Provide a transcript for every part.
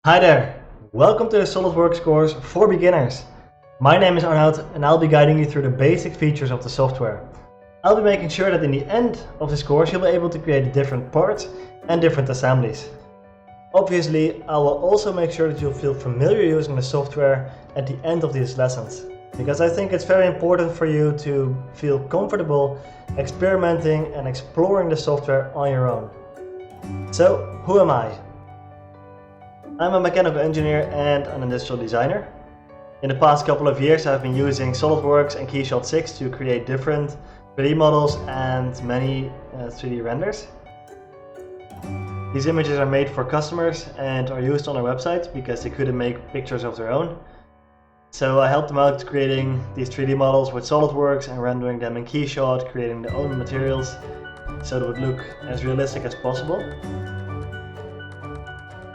Hi there! Welcome to the SolidWorks course for beginners. My name is Arnoud and I'll be guiding you through the basic features of the software. I'll be making sure that in the end of this course you'll be able to create different parts and different assemblies. Obviously, I will also make sure that you'll feel familiar using the software at the end of these lessons, because I think it's very important for you to feel comfortable experimenting and exploring the software on your own. So, who am I? I'm a mechanical engineer and an industrial designer. In the past couple of years I've been using SolidWorks and KeyShot 6 to create different 3D models and many 3D renders. These images are made for customers and are used on our website because they couldn't make pictures of their own. So I helped them out creating these 3D models with SolidWorks and rendering them in KeyShot, creating their own materials so it would look as realistic as possible.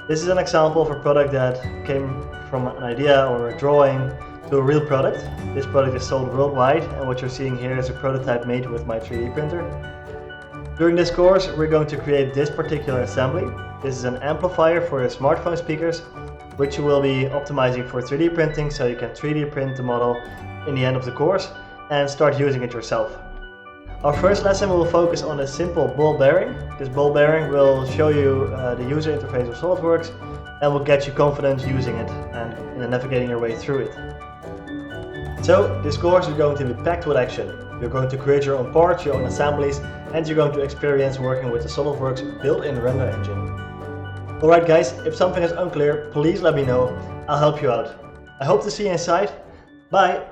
This is an example of a product that came from an idea or a drawing to a real product. This product is sold worldwide, and what you're seeing here is a prototype made with my 3D printer. During this course we're going to create this particular assembly. This is an amplifier for your smartphone speakers, which you will be optimizing for 3D printing so you can 3D print the model in the end of the course and start using it yourself. Our first lesson will focus on a simple ball bearing. This ball bearing will show you the user interface of SolidWorks and will get you confident using it and navigating your way through it. So this course is going to be packed with action. You're going to create your own parts, your own assemblies, and you're going to experience working with the SolidWorks built-in render engine. Alright guys, if something is unclear, please let me know. I'll help you out. I hope to see you inside. Bye!